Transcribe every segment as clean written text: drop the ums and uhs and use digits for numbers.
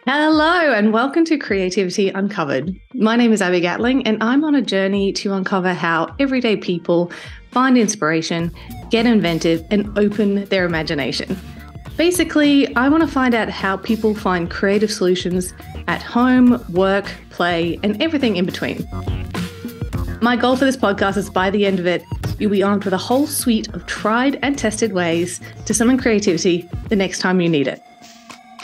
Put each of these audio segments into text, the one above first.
Hello and welcome to Creativity Uncovered. My name is Abby Gatling and I'm on a journey to uncover how everyday people find inspiration, get inventive and open their imagination. Basically, I want to find out how people find creative solutions at home, work, play and everything in between. My goal for this podcast is by the end of it, you'll be armed with a whole suite of tried and tested ways to summon creativity the next time you need it.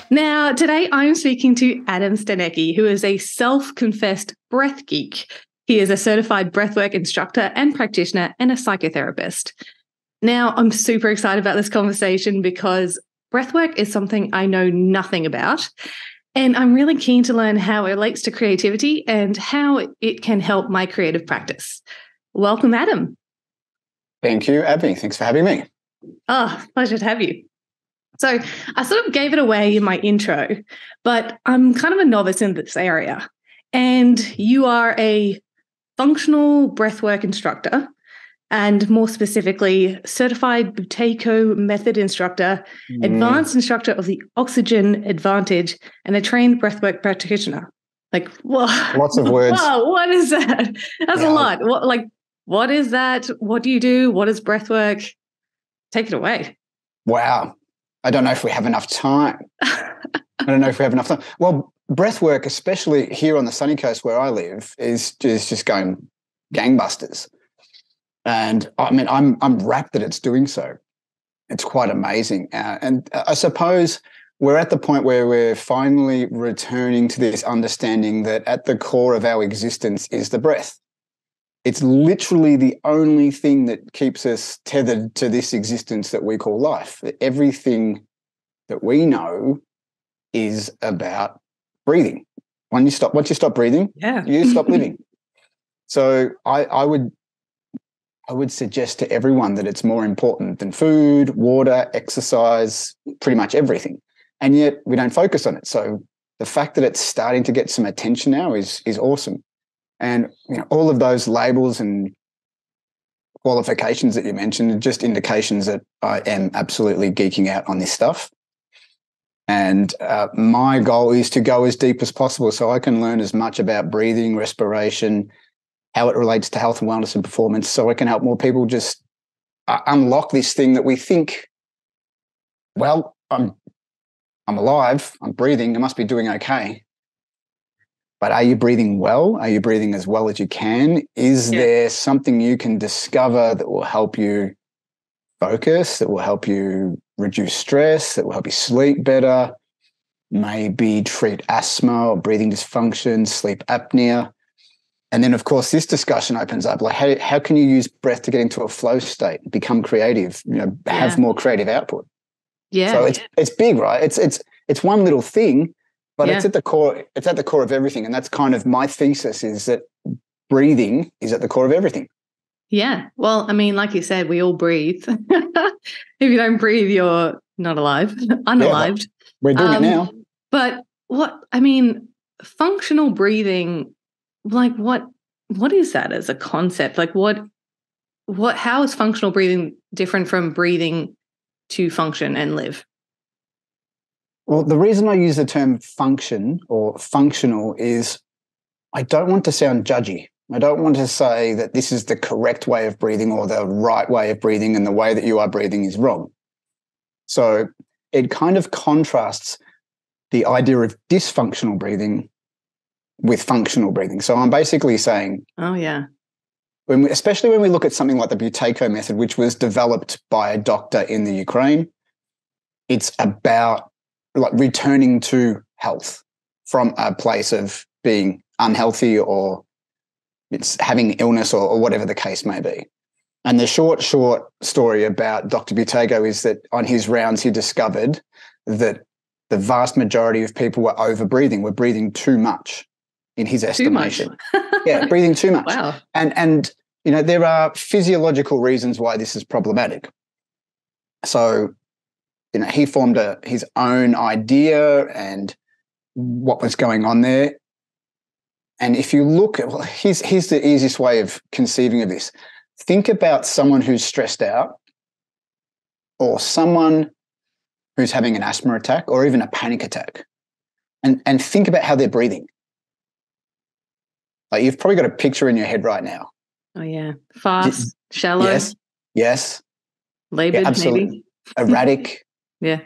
Now, today I'm speaking to Adam Stanecki, who is a self-confessed breath geek. He is a certified breathwork instructor and practitioner and a psychotherapist. Now, I'm super excited about this conversation because breathwork is something I know nothing about, and I'm really keen to learn how it relates to creativity and how it can help my creative practice. Welcome, Adam. Thank you, Abby. Thanks for having me. Oh, pleasure to have you. So I sort of gave it away in my intro, but I'm kind of a novice in this area. And you are a functional breathwork instructor and more specifically, certified Buteyko method instructor, advanced instructor of the oxygen advantage, and a trained breathwork practitioner. Like, whoa. Lots of words. Wow, what is that? That's a lot. What is that? What do you do? What is breathwork? Take it away. Wow. I don't know if we have enough time. Well, breath work, especially here on the sunny coast where I live, is just going gangbusters. And I mean, I'm rapt that it's doing so. It's quite amazing. And I suppose we're at the point where we're finally returning to this understanding that at the core of our existence is the breath. It's literally the only thing that keeps us tethered to this existence that we call life. Everything that we know is about breathing. Once you stop breathing, you stop living. So I would suggest to everyone that it's more important than food, water, exercise, pretty much everything. And yet we don't focus on it. So the fact that it's starting to get some attention now is awesome. And all of those labels and qualifications that you mentioned are just indications that I am absolutely geeking out on this stuff. And my goal is to go as deep as possible so I can learn as much about breathing, respiration, how it relates to health and wellness and performance, so I can help more people just unlock this thing that we think, well, I'm alive, I'm breathing, I must be doing okay. But are you breathing well? Are you breathing as well as you can? Is there something you can discover that will help you focus, that will help you reduce stress, that will help you sleep better, maybe treat asthma or breathing dysfunction, sleep apnea? And then, of course, this discussion opens up, like, how can you use breath to get into a flow state, become creative, have more creative output? Yeah. So it's big, right? It's one little thing. But it's at the core. It's at the core of everything, and that's kind of my thesis: is that breathing is at the core of everything. Yeah. Well, I mean, like you said, we all breathe. If you don't breathe, you're not alive, unalived. Yeah, we're doing it now. But functional breathing, like what is that as a concept? Like how is functional breathing different from breathing to function and live? Well, the reason I use the term function or functional is I don't want to sound judgy. I don't want to say that this is the correct way of breathing or the right way of breathing and the way that you are breathing is wrong. So it kind of contrasts the idea of dysfunctional breathing with functional breathing. So I'm basically saying, especially when we look at something like the Buteyko method, which was developed by a doctor in the Ukraine, it's about like returning to health from a place of being unhealthy or it's having illness or whatever the case may be. And the short story about Dr. Buteyko is that on his rounds, he discovered that the vast majority of people were over-breathing, were breathing too much in his estimation. Breathing too much. Wow. And there are physiological reasons why this is problematic. So he formed his own idea and what was going on there. And if you look at, here's the easiest way of conceiving of this. Think about someone who's stressed out or someone who's having an asthma attack or even a panic attack. and think about how they're breathing. Like you've probably got a picture in your head right now. Oh yeah. Fast, shallow. Yes. Yes. Labored, absolutely. maybe. Erratic. Yeah.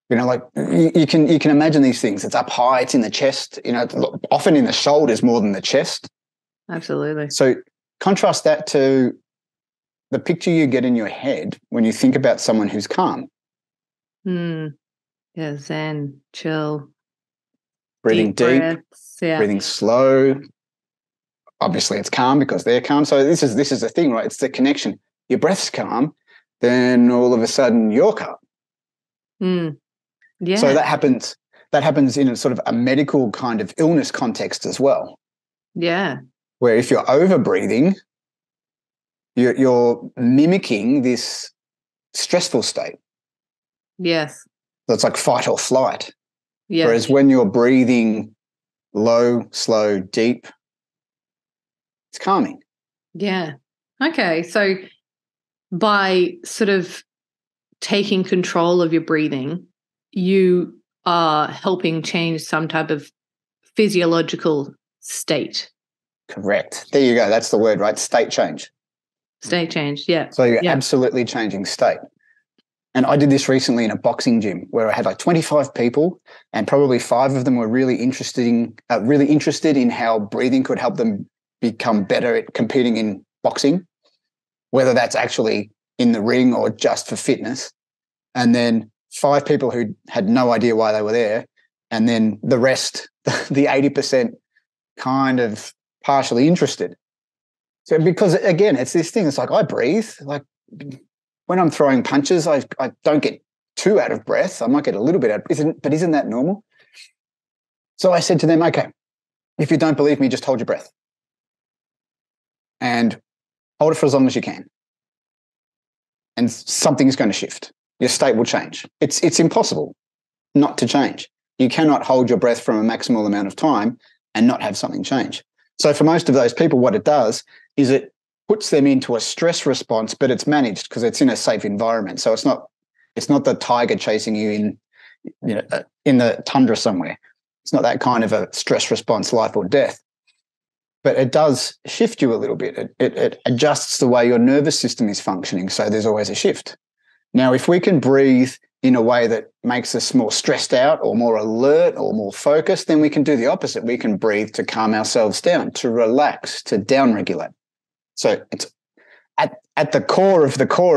You know, like you can imagine these things. It's up high, it's in the chest, you know, often in the shoulders more than the chest. Absolutely. So contrast that to the picture you get in your head when you think about someone who's calm. Yeah, zen, chill. Breathing deep, breaths, yeah. breathing slow. Obviously it's calm because they're calm. So this is the thing, right? It's the connection. Your breath's calm, then all of a sudden you're calm. Yeah. So that happens in a sort of a medical kind of illness context as well. Yeah. Where if you're over breathing, you're mimicking this stressful state. Yes. So it's like fight or flight. Yes. Whereas when you're breathing low, slow, deep, it's calming. Yeah. Okay. So by sort of taking control of your breathing, you are helping change some type of physiological state. Correct. There you go. That's the word, right? State change. State change. Yeah. So you're absolutely changing state. And I did this recently in a boxing gym where I had like 25 people, and probably 5 of them were really interested in how breathing could help them become better at competing in boxing, whether that's actually in the ring or just for fitness. And then 5 people who had no idea why they were there. And then the rest, the 80%, kind of partially interested. So because, again, it's this thing. It's like I breathe. Like when I'm throwing punches, I don't get too out of breath. I might get a little bit out, but isn't that normal? So I said to them, okay, if you don't believe me, just hold your breath. And hold it for as long as you can. And something is going to shift. Your state will change. It's impossible not to change. You cannot hold your breath from a maximal amount of time and not have something change. So for most of those people, what it does is it puts them into a stress response, but it's managed because it's in a safe environment. So it's not the tiger chasing you in the tundra somewhere. It's not that kind of a stress response, life or death. But it does shift you a little bit. It adjusts the way your nervous system is functioning. So there's always a shift. Now, if we can breathe in a way that makes us more stressed out or more alert or more focused, then we can do the opposite. We can breathe to calm ourselves down, to relax, to downregulate. So it's at the core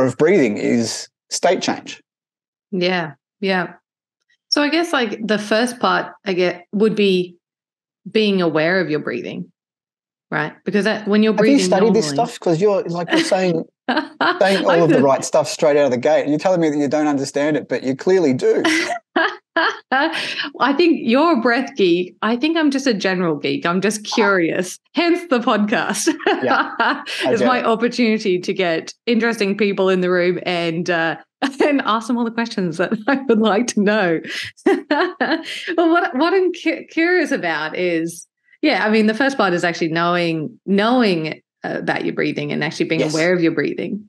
of breathing is state change. Yeah. Yeah. So I guess like the first part would be being aware of your breathing, right? Because when you're breathing, have you studied this stuff? Because you're saying all of the right stuff straight out of the gate. You're telling me that you don't understand it, but you clearly do. I think you're a breath geek. I think I'm just a general geek. I'm just curious. Hence the podcast. Yeah, it's my opportunity to get interesting people in the room and ask them all the questions that I would like to know. Well, what I'm curious about is, I mean, the first part is actually knowing about your breathing and actually being aware of your breathing.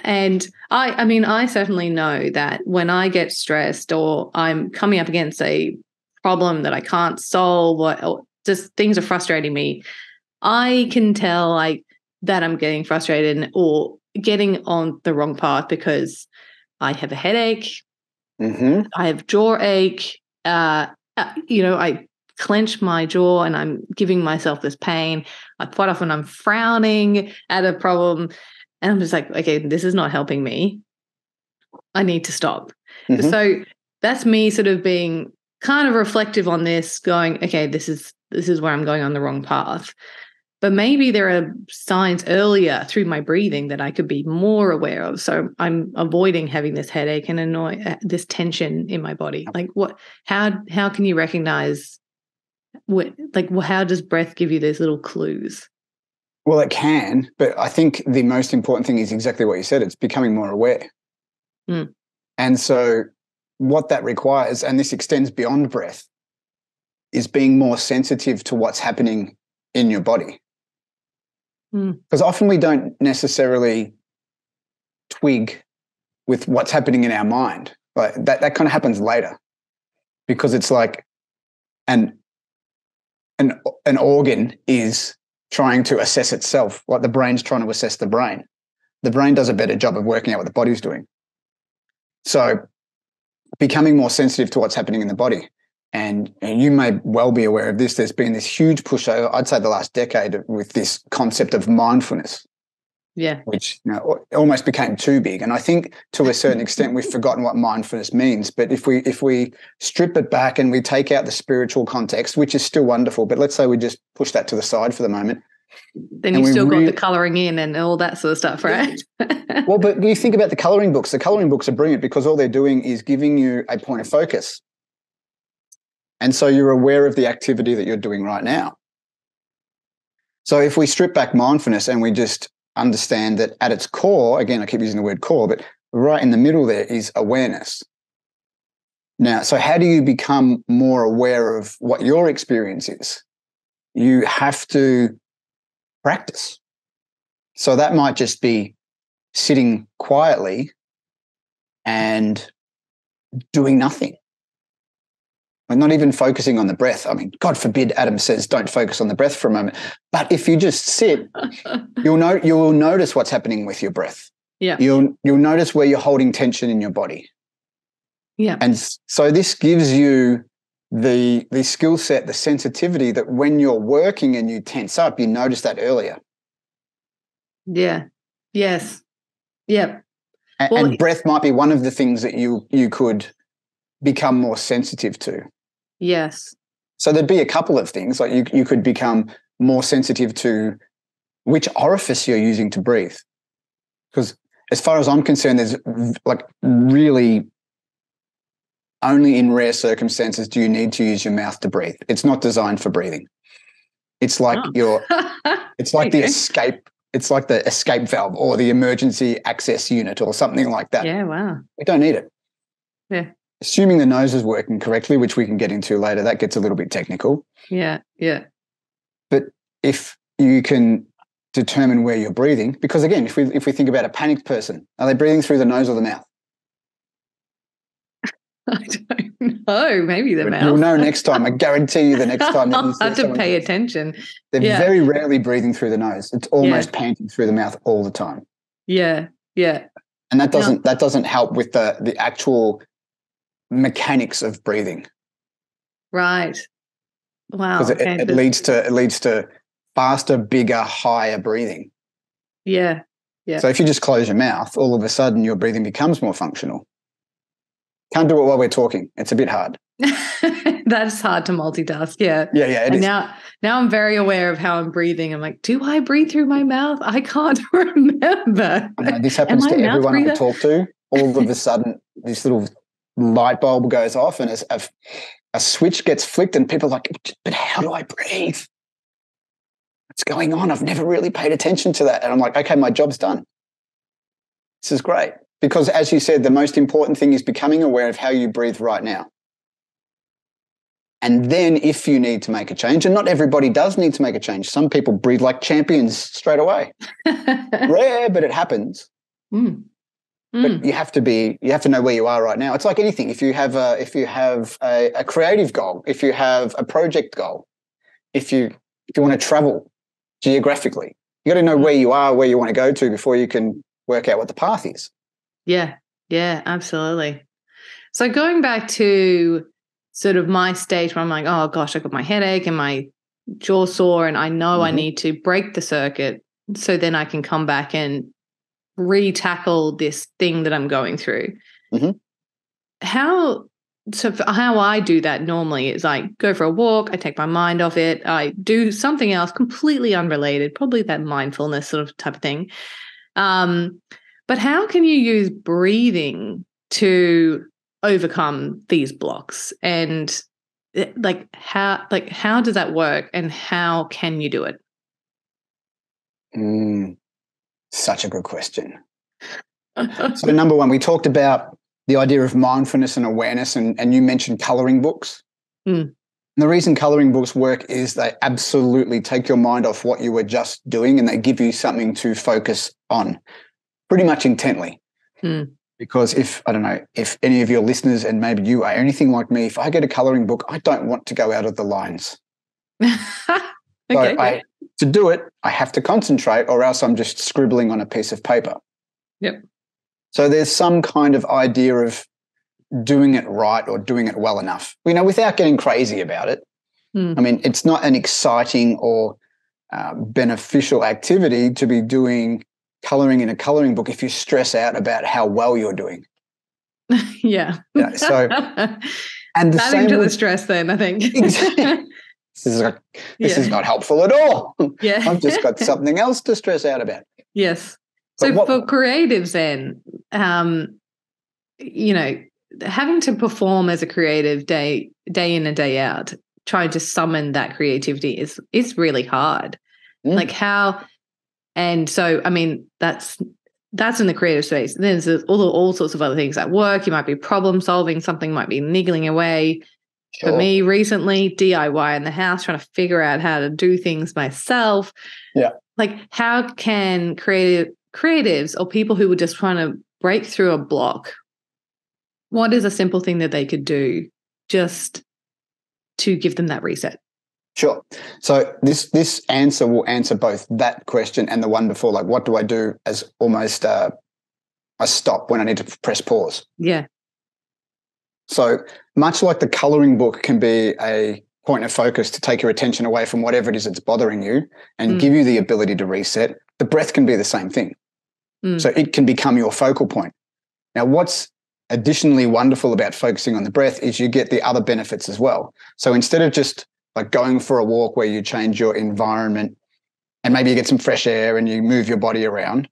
And I certainly know that when I get stressed or I'm coming up against a problem that I can't solve or just things are frustrating me, I can tell that I'm getting frustrated or getting on the wrong path because I have a headache, I have jaw ache, I clench my jaw and I'm giving myself this pain. Quite often I'm frowning at a problem. And I'm just like, okay, this is not helping me. I need to stop. So that's me sort of being kind of reflective on this, going, okay, this is where I'm going on the wrong path. But maybe there are signs earlier through my breathing that I could be more aware of. So I'm avoiding having this headache and this tension in my body. Like how can you recognize how does breath give you those little clues? Well, it can, but I think the most important thing is exactly what you said. It's becoming more aware. And so what that requires, and this extends beyond breath, is being more sensitive to what's happening in your body. Because often we don't necessarily twig with what's happening in our mind. Like that kind of happens later because it's like and an organ is trying to assess itself, like the brain's trying to assess the brain. The brain does a better job of working out what the body's doing. So becoming more sensitive to what's happening in the body. And you may well be aware of this. There's been this huge push over, I'd say, the last decade with this concept of mindfulness. Yeah. Which almost became too big. And I think to a certain extent we've forgotten what mindfulness means. But if we strip it back and we take out the spiritual context, which is still wonderful, but let's say we just push that to the side for the moment. Then you've still got the colouring in and all that sort of stuff, right? Well, but you think about the colouring books. The colouring books are brilliant because all they're doing is giving you a point of focus. And so you're aware of the activity that you're doing right now. So if we strip back mindfulness and we just understand that at its core, again, I keep using the word core, but right in the middle there is awareness. Now, so how do you become more aware of what your experience is? You have to practice. So that might just be sitting quietly and doing nothing. We're not even focusing on the breath. I mean, God forbid Adam says don't focus on the breath for a moment. But if you just sit, you'll notice what's happening with your breath. Yeah. You'll notice where you're holding tension in your body. Yeah. And so this gives you the skill set, the sensitivity that when you're working and you tense up, you notice that earlier. Yeah. Yes. Yep. And breath might be one of the things that you could become more sensitive to. Yes. So there'd be a couple of things, like you could become more sensitive to which orifice you're using to breathe. Because as far as I'm concerned, there's like really only in rare circumstances do you need to use your mouth to breathe. It's not designed for breathing. It's like it's like the escape valve or the emergency access unit or something like that. Yeah, wow. We don't need it. Yeah. Assuming the nose is working correctly, which we can get into later, that gets a little bit technical. Yeah, yeah. But if you can determine where you're breathing, because again, if we think about a panicked person, are they breathing through the nose or the mouth? I don't know. Maybe the mouth. You'll know next time. I guarantee you the next time that you see I have to pay attention. They're very rarely breathing through the nose. It's almost panting through the mouth all the time. Yeah, yeah. And that doesn't help with the actual mechanics of breathing. Right. Wow. Because it leads to faster, bigger, higher breathing. Yeah. Yeah. So if you just close your mouth, all of a sudden your breathing becomes more functional. Can't do it while we're talking. It's a bit hard. That's hard to multitask. Yeah. Yeah, it is. Now I'm very aware of how I'm breathing. I'm like, do I breathe through my mouth? I can't remember. I know, this happens to everyone I talk to. All of a sudden, this little light bulb goes off and a switch gets flicked and people are like, but how do I breathe? What's going on? I've never really paid attention to that. And I'm like, okay, my job's done. This is great. Because as you said, the most important thing is becoming aware of how you breathe right now. And then if you need to make a change, and not everybody does need to make a change. Some people breathe like champions straight away. Rare, but it happens. But you have to know where you are right now. It's like anything. If you have a creative goal, if you have a project goal, if you want to travel geographically, you got to know where you are, where you want to go to before you can work out what the path is. Yeah, absolutely. So going back to sort of my stage where I'm like, oh gosh, I got my headache and my jaw sore and I know I need to break the circuit so then I can come back and re-tackle this thing that I'm going through. How I do that normally is I go for a walk, I take my mind off it, I do something else completely unrelated, probably that mindfulness sort of type of thing. But how can you use breathing to overcome these blocks? And how does that work and how can you do it? Such a good question. So number one, we talked about the idea of mindfulness and awareness, and you mentioned colouring books. And the reason colouring books work is they absolutely take your mind off what you were just doing and they give you something to focus on pretty much intently. Because I don't know, if any of your listeners, and maybe you are anything like me, if I get a colouring book, I don't want to go out of the lines. Okay. To do it, I have to concentrate, or else I'm just scribbling on a piece of paper. Yep. So there's some kind of idea of doing it right or doing it well enough, without getting crazy about it. I mean, it's not an exciting or beneficial activity to be doing colouring in a colouring book if you stress out about how well you're doing. Yeah. So, and the adding same to the stress then, I think. This is not helpful at all. Yeah. I've just got something else to stress out about. Yes. So for creatives then, having to perform as a creative day in and day out, trying to summon that creativity is really hard. Like how, and so, I mean, that's in the creative space. Then there's all sorts of other things at work. You might be problem solving, something might be niggling away. Sure. For me recently, DIY in the house, trying to figure out how to do things myself. Yeah. Like how can creatives or people who were just trying to break through a block, what is a simple thing that they could do just to give them that reset? Sure. So this answer will answer both that question and the one before, like what do I do as almost a stop when I need to press pause. Yeah. So much like the colouring book can be a point of focus to take your attention away from whatever it is that's bothering you and give you the ability to reset, the breath can be the same thing. So it can become your focal point. Now, what's additionally wonderful about focusing on the breath is you get the other benefits as well. So instead of just like going for a walk where you change your environment and maybe you get some fresh air and you move your body around,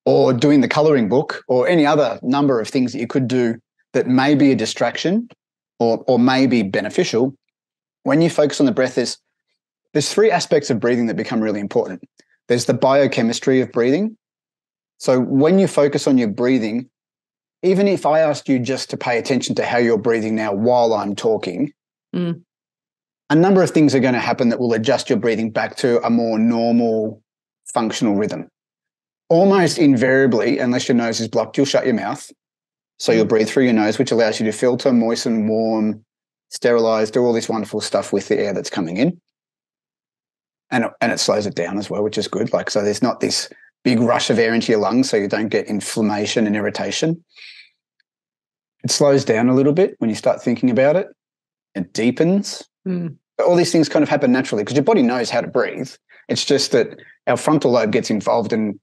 or doing the colouring book or any other number of things that you could do that may be a distraction or may be beneficial, when you focus on the breath, there's three aspects of breathing that become really important. There's the biochemistry of breathing. So when you focus on your breathing, even if I asked you just to pay attention to how you're breathing now while I'm talking, a number of things are going to happen that will adjust your breathing back to a more normal, functional rhythm. Almost invariably, unless your nose is blocked, you'll shut your mouth. So you'll breathe through your nose, which allows you to filter, moisten, warm, sterilize, do all this wonderful stuff with the air that's coming in. And it slows it down as well, which is good. So there's not this big rush of air into your lungs, so you don't get inflammation and irritation. It slows down a little bit when you start thinking about it. It deepens. All these things kind of happen naturally because your body knows how to breathe. It's just that our frontal lobe gets involved and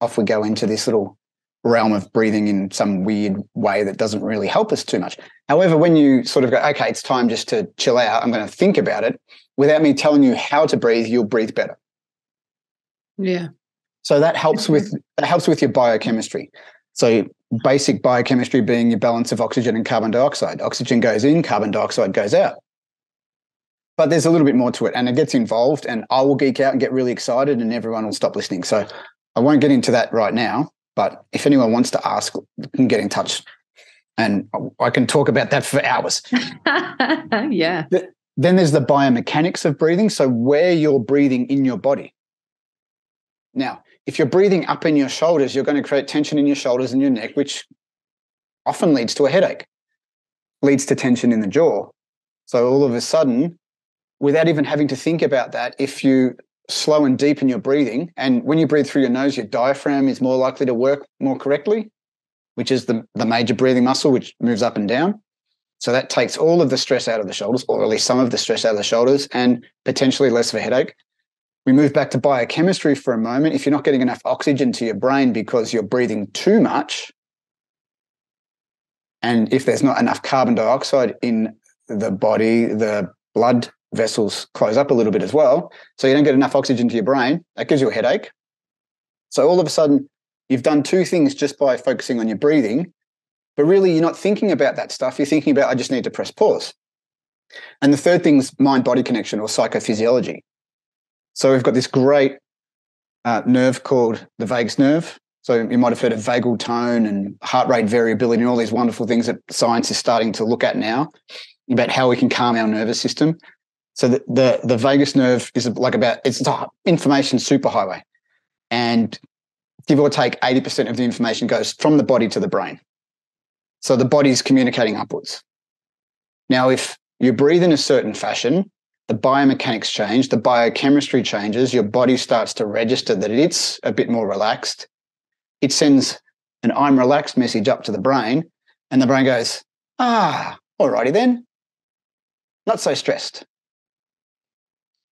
off we go into this little realm of breathing in some weird way that doesn't really help us too much. However, when you sort of go, okay, it's time just to chill out, I'm going to think about it, without me telling you how to breathe, you'll breathe better. Yeah. So that helps with your biochemistry. So basic biochemistry being your balance of oxygen and carbon dioxide. Oxygen goes in, carbon dioxide goes out. But there's a little bit more to it, and it gets involved, and I will geek out and get really excited and everyone will stop listening. So I won't get into that right now, but if anyone wants to ask, you can get in touch and I can talk about that for hours. Yeah. Then there's the biomechanics of breathing, so where you're breathing in your body. Now, if you're breathing up in your shoulders, you're going to create tension in your shoulders and your neck, which often leads to a headache, leads to tension in the jaw. So all of a sudden, without even having to think about that, if you slow and deepen your breathing, and when you breathe through your nose, your diaphragm is more likely to work more correctly, which is the major breathing muscle, which moves up and down. So that takes all of the stress out of the shoulders, or at least some of the stress out of the shoulders, and potentially less of a headache. We move back to biochemistry for a moment. If you're not getting enough oxygen to your brain because you're breathing too much, and if there's not enough carbon dioxide in the body, the blood vessels close up a little bit as well. So you don't get enough oxygen to your brain. That gives you a headache. So all of a sudden, you've done two things just by focusing on your breathing, but really you're not thinking about that stuff. You're thinking about, I just need to press pause. And the third thing is mind-body connection, or psychophysiology. So we've got this great nerve called the vagus nerve. So you might have heard of vagal tone and heart rate variability and all these wonderful things that science is starting to look at now about how we can calm our nervous system. So the vagus nerve is it's an information superhighway. And give or take 80% of the information goes from the body to the brain. So the body's communicating upwards. Now, if you breathe in a certain fashion, the biomechanics change, the biochemistry changes, your body starts to register that it's a bit more relaxed. It sends an I'm relaxed message up to the brain, and the brain goes, alrighty then, not so stressed.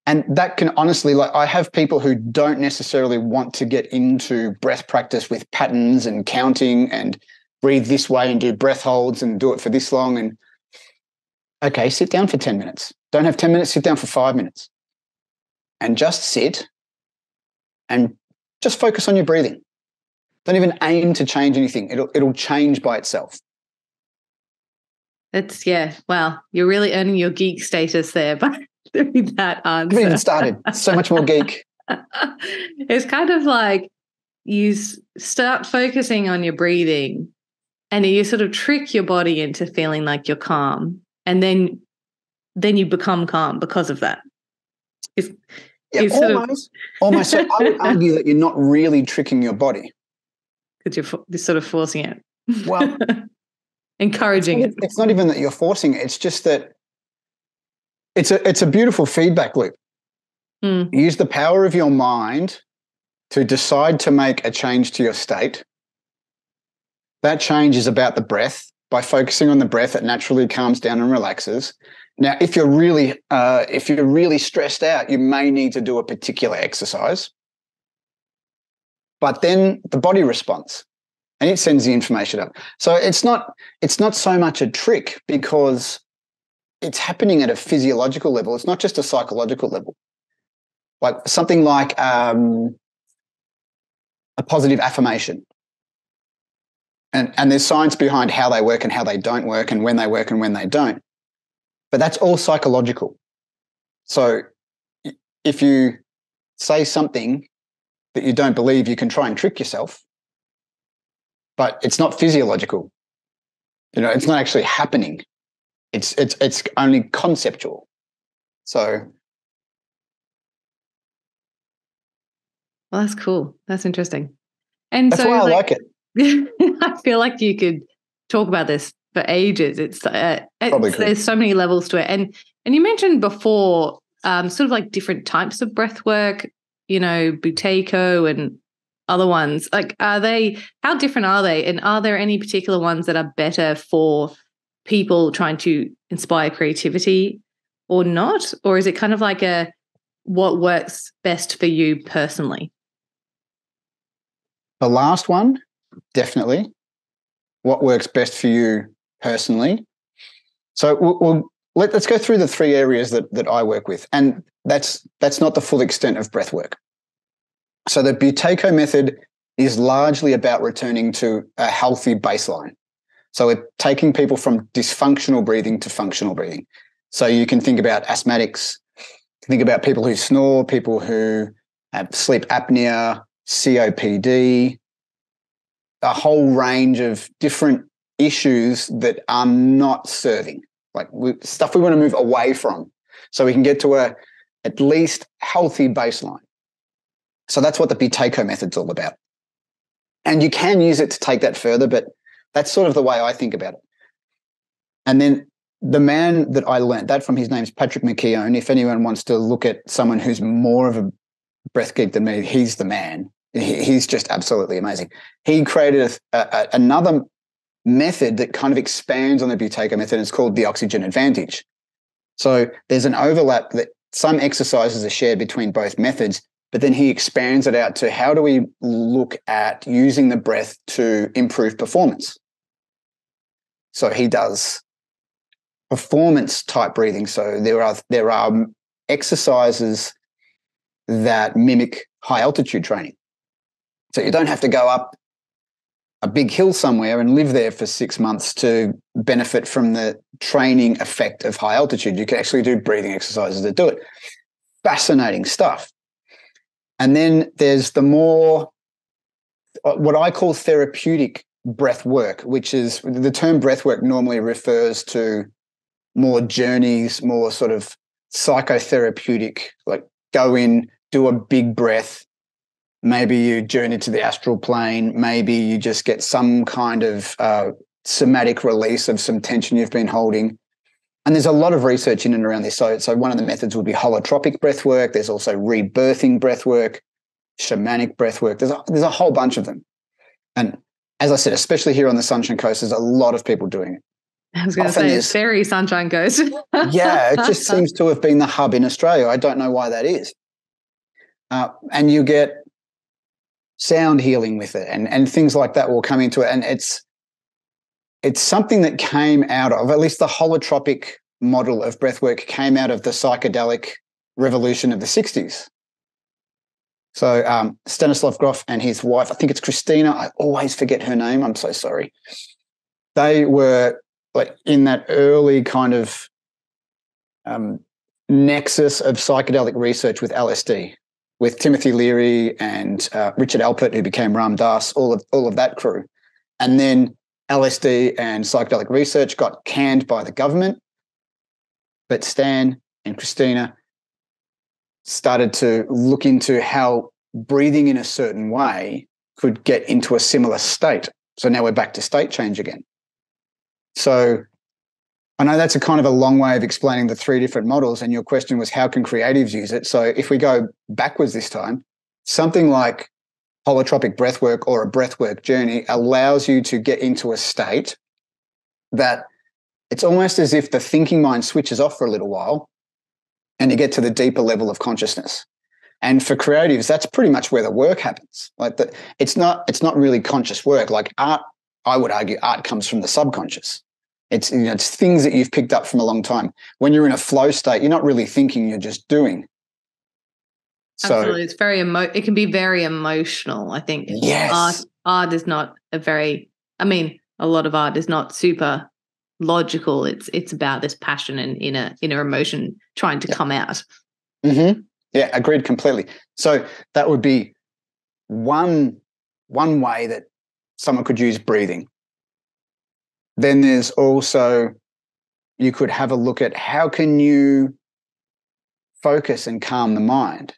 And that can honestly, like, I have people who don't necessarily want to get into breath practice with patterns and counting and breathe this way and do breath holds and do it for this long. And okay, sit down for 10 minutes. Don't have 10 minutes, sit down for 5 minutes. And just sit and just focus on your breathing. Don't even aim to change anything. It'll change by itself. Wow, you're really earning your geek status there by doing that answer. I haven't even started. So much more geek. It's kind of like you start focusing on your breathing and you sort of trick your body into feeling like you're calm, and then you become calm because of that. Almost. So I would argue that you're not really tricking your body. Because you're sort of forcing it. Well, encouraging it. It's not even that you're forcing it. It's just that it's a beautiful feedback loop. Use the power of your mind to decide to make a change to your state. That change is about the breath. By focusing on the breath, it naturally calms down and relaxes. Now, if you're really stressed out, you may need to do a particular exercise. But then the body responds and it sends the information up. So it's not so much a trick, because it's happening at a physiological level. It's not just a psychological level. Like something like a positive affirmation. And there's science behind how they work and how they don't work and when they work and when they don't. But that's all psychological. So if you say something that you don't believe, you can try and trick yourself, but it's not physiological. It's not actually happening. It's only conceptual. So. Well, that's cool. That's interesting. And that's why I like it. I feel like you could talk about this for ages. There's so many levels to it. And you mentioned before sort of like different types of breath work, Buteyko and other ones. Like, how different are they? And are there any particular ones that are better for people trying to inspire creativity or not? Or is it kind of like what works best for you personally? The last one, definitely. What works best for you personally? So let's go through the 3 areas that I work with, and that's not the full extent of breath work. So the Buteyko method is largely about returning to a healthy baseline. So we're taking people from dysfunctional breathing to functional breathing. So you can think about asthmatics, think about people who snore, people who have sleep apnea, COPD, a whole range of different issues that are not serving, like stuff we want to move away from, so we can get to at least healthy baseline. So that's what the Buteyko method's all about. And you can use it to take that further, but that's sort of the way I think about it. And then the man that I learned that from, his name's Patrick McKeown. If anyone wants to look at someone who's more of a breath geek than me, he's the man. He's just absolutely amazing. He created another method that kind of expands on the Buteyko method. It's called the oxygen advantage. So there's an overlap that some exercises are shared between both methods, but then he expands it out to how do we look at using the breath to improve performance. So he does performance type breathing. So there are exercises that mimic high altitude training. So you don't have to go up a big hill somewhere and live there for 6 months to benefit from the training effect of high altitude. You can actually do breathing exercises that do it. Fascinating stuff. And then there's the more, what I call therapeutic breath work, which is, the term breath work normally refers to more journeys, more sort of psychotherapeutic, like go in, do a big breath, maybe you journey to the astral plane, maybe you just get some kind of somatic release of some tension you've been holding. And there's a lot of research in and around this. So one of the methods would be holotropic breath work. There's also rebirthing breath work, shamanic breath work. There's a whole bunch of them. And as I said, especially here on the Sunshine Coast, there's a lot of people doing it. I was going to say, it's very Sunshine Coast. Yeah, it just seems to have been the hub in Australia. I don't know why that is. And you get sound healing with it, and things like that will come into it. And it's something that came out of, at least the holotropic model of breathwork came out of the psychedelic revolution of the 60s. So Stanislav Grof and his wife, I think it's Christina, I always forget her name, I'm so sorry. They were like in that early kind of nexus of psychedelic research with LSD, with Timothy Leary and Richard Alpert, who became Ram Dass, all of that crew. And then LSD and psychedelic research got canned by the government, but Stan and Christina started to look into how breathing in a certain way could get into a similar state. So now we're back to state change again. So I know that's a kind of a long way of explaining the three different models, and your question was how can creatives use it? So if we go backwards this time, something like holotropic breathwork or a breathwork journey allows you to get into a state that it's almost as if the thinking mind switches off for a little while and you get to the deeper level of consciousness. And for creatives, that's pretty much where the work happens. Like it's not really conscious work. Like art, I would argue art comes from the subconscious. It's things that you've picked up from a long time. When you're in a flow state, you're not really thinking, you're just doing. Absolutely. It's it can be very emotional, I think. Yes. Art is not a lot of art is not super logical. It's about this passion and inner emotion trying to come out. Mm-hmm. Yeah, agreed completely. So that would be one way that someone could use breathing. Then there's also, you could have a look at how can you focus and calm the mind.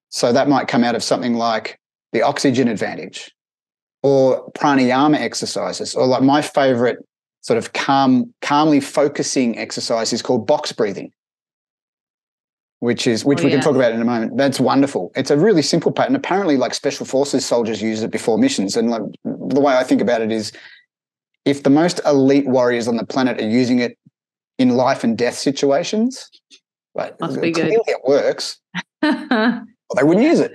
So that might come out of something like the oxygen advantage or pranayama exercises, or like my favorite sort of calmly focusing exercise is called box breathing, which we can talk about in a moment. That's wonderful. It's a really simple pattern. Apparently, like special forces soldiers use it before missions. And like, the way I think about it is, if the most elite warriors on the planet are using it in life and death situations, like, clearly it works. Well, they wouldn't use it.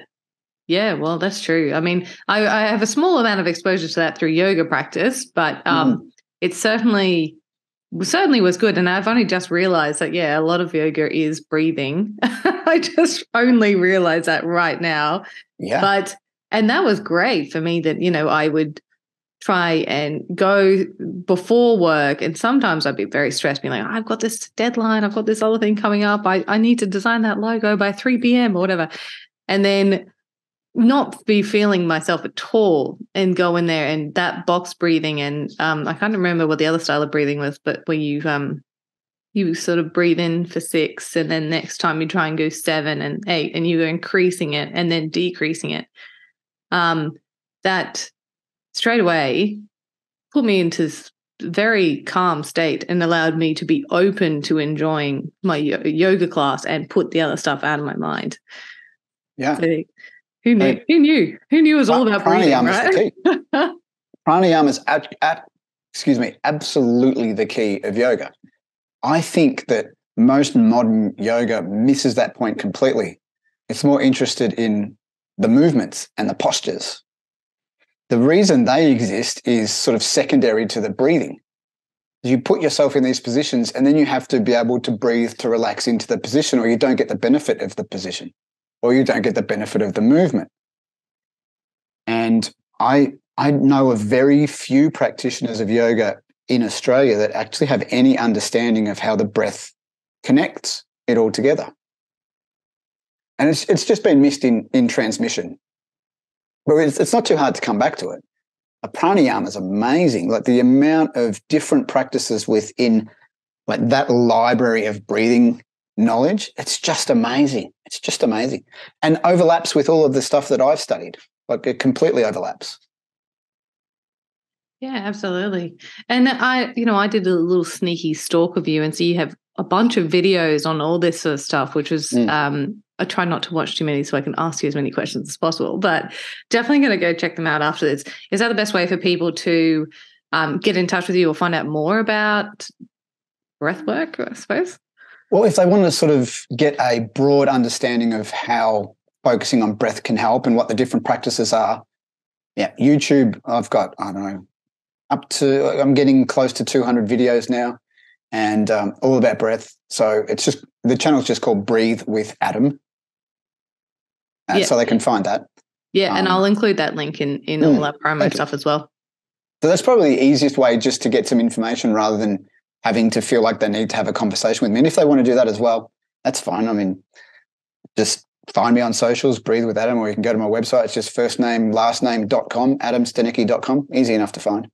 Yeah, well, that's true. I mean, I have a small amount of exposure to that through yoga practice, but it certainly was good. And I've only just realized that, a lot of yoga is breathing. I just only realized that right now. Yeah. And that was great for me that, I would try and go before work, and sometimes I'd be very stressed, being like, I've got this deadline, I've got this other thing coming up, I need to design that logo by 3 p.m. or whatever, and then not be feeling myself at all and go in there and that box breathing, and I can't remember what the other style of breathing was, but where you sort of breathe in for 6 and then next time you try and go 7 and 8 and you're increasing it and then decreasing it, that straight away put me into this very calm state and allowed me to be open to enjoying my yoga class and put the other stuff out of my mind. Yeah. So, who knew? Who knew it was all about breathing, right? Pranayama is absolutely the key of yoga. I think that most modern yoga misses that point completely. It's more interested in the movements and the postures. The reason they exist is sort of secondary to the breathing. You put yourself in these positions and then you have to be able to breathe to relax into the position, or you don't get the benefit of the position, or you don't get the benefit of the movement. And I know of very few practitioners of yoga in Australia that actually have any understanding of how the breath connects it all together. And it's just been missed in transmission. But it's not too hard to come back to it. A pranayama is amazing. Like the amount of different practices within like that library of breathing knowledge, it's just amazing. It's just amazing. And overlaps with all of the stuff that I've studied. Like it completely overlaps. Yeah, absolutely. And I did a little sneaky stalk of you, and so you have a bunch of videos on all this sort of stuff, which was I try not to watch too many so I can ask you as many questions as possible, but definitely going to go check them out after this. Is that the best way for people to get in touch with you or find out more about breathwork, I suppose? Well, if they want to sort of get a broad understanding of how focusing on breath can help and what the different practices are, YouTube, I've got, I don't know, I'm getting close to 200 videos now, and all about breath. So it's just, the channel's just called Breathe with Adam. So they can find that. Yeah, and I'll include that link in all our promo stuff as well. So that's probably the easiest way, just to get some information rather than having to feel like they need to have a conversation with me. And if they want to do that as well, that's fine. I mean, just find me on socials, Breathe with Adam, or you can go to my website. It's just firstname.com, adamstanecki.com. Easy enough to find.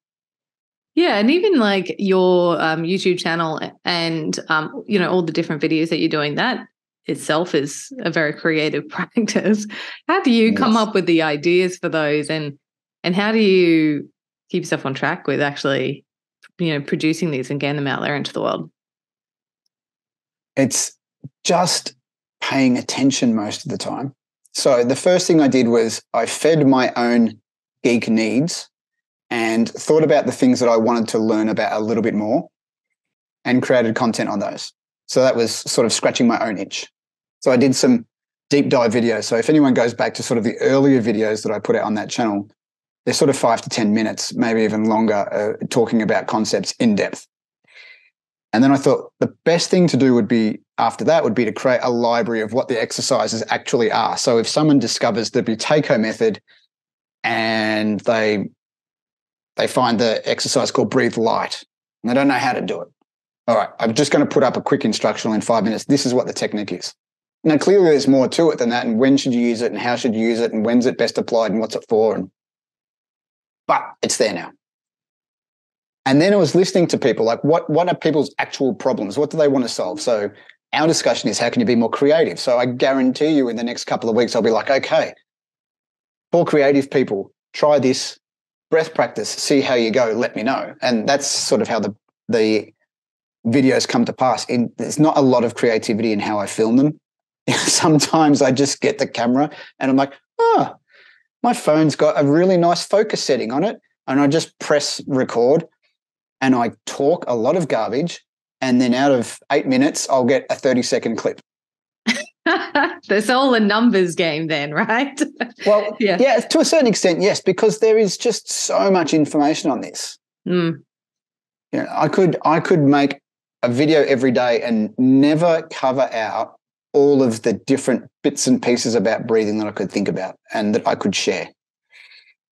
Yeah, and even like your YouTube channel and, all the different videos that you're doing, that itself is a very creative practice. How do you come up with the ideas for those, and how do you keep yourself on track with actually, producing these and getting them out there into the world? It's just paying attention most of the time. So the first thing I did was I fed my own geek needs and thought about the things that I wanted to learn about a little bit more and created content on those. So that was sort of scratching my own itch. So I did some deep dive videos. So if anyone goes back to sort of the earlier videos that I put out on that channel, they're sort of 5 to 10 minutes, maybe even longer, talking about concepts in depth. And then I thought the best thing to do would be, after that, would be to create a library of what the exercises actually are. So if someone discovers the Buteyko method and they find the exercise called Breathe Light and they don't know how to do it, all right, I'm just going to put up a quick instructional in 5 minutes. This is what the technique is. Now, clearly there's more to it than that, and when should you use it and how should you use it and when's it best applied and what's it for. But it's there now. And then I was listening to people, like what are people's actual problems? What do they want to solve? So our discussion is, how can you be more creative? So I guarantee you in the next couple of weeks, I'll be like, okay, for creative people, try this breath practice, see how you go, let me know. And that's sort of how the videos come to pass. There's not a lot of creativity in how I film them. Sometimes I just get the camera and I'm like, my phone's got a really nice focus setting on it. And I just press record and I talk a lot of garbage. And then out of 8 minutes, I'll get a 30-second clip. That's all a numbers game then, right? Well, yeah, to a certain extent, yes, because there is just so much information on this. I could make a video every day and never cover out all of the different bits and pieces about breathing that I could think about and that I could share.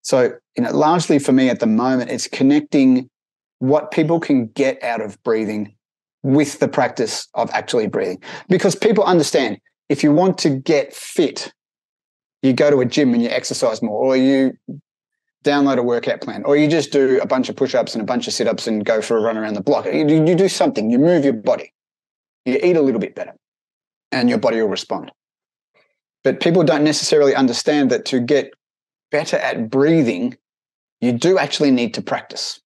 So, largely for me at the moment, it's connecting what people can get out of breathing with the practice of actually breathing. Because people understand, if you want to get fit, you go to a gym and you exercise more, or you download a workout plan, or you just do a bunch of push-ups and a bunch of sit-ups and go for a run around the block. You do something, you move your body, you eat a little bit better, and your body will respond. But people don't necessarily understand that to get better at breathing, you do actually need to practice.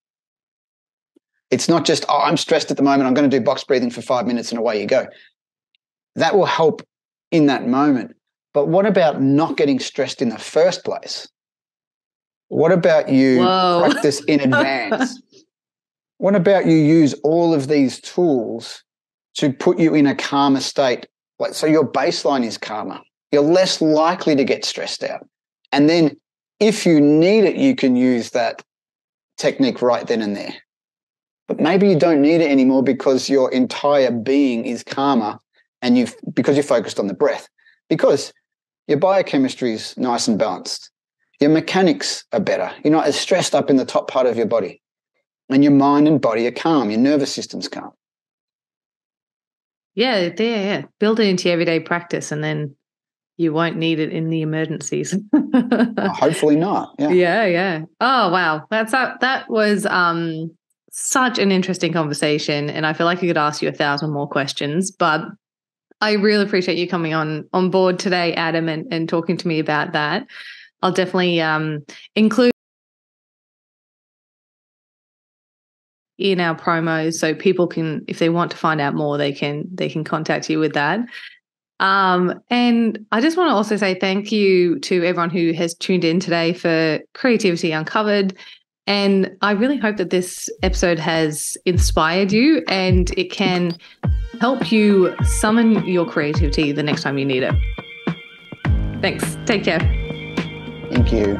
It's not just, I'm stressed at the moment, I'm going to do box breathing for 5 minutes and away you go. That will help in that moment. But what about not getting stressed in the first place? What about you practice in advance? What about you use all of these tools to put you in a calmer state? So your baseline is calmer. You're less likely to get stressed out. And then if you need it, you can use that technique right then and there. But maybe you don't need it anymore because your entire being is calmer and because you're focused on the breath. Because your biochemistry is nice and balanced. Your mechanics are better. You're not as stressed up in the top part of your body. And your mind and body are calm. Your nervous system's calm. Yeah. Build it into your everyday practice and then you won't need it in the emergencies. Hopefully not. Yeah. Oh, wow. That was such an interesting conversation. And I feel like I could ask you 1,000 more questions, but I really appreciate you coming on board today, Adam, and talking to me about that. I'll definitely include in our promos so people can, if they want to find out more, they can contact you with that. And I just want to also say thank you to everyone who has tuned in today for Creativity Uncovered. And I really hope that this episode has inspired you and it can help you summon your creativity the next time you need it. Thanks. Take care. Thank you.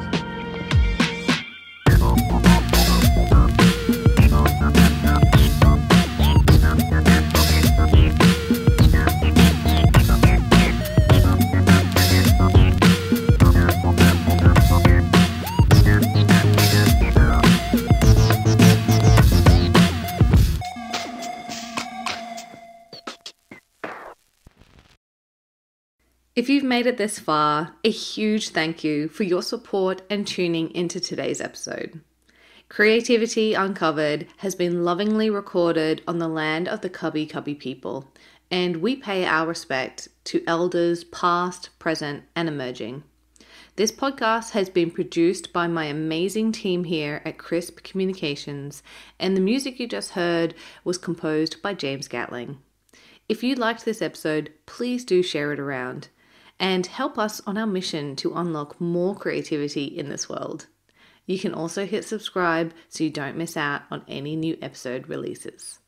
If you've made it this far, a huge thank you for your support and tuning into today's episode. Creativity Uncovered has been lovingly recorded on the land of the Cubby Cubby people, and we pay our respect to elders past, present, and emerging. This podcast has been produced by my amazing team here at Crisp Communications, and the music you just heard was composed by James Gatling. If you liked this episode, please do share it around and help us on our mission to unlock more creativity in this world. You can also hit subscribe so you don't miss out on any new episode releases.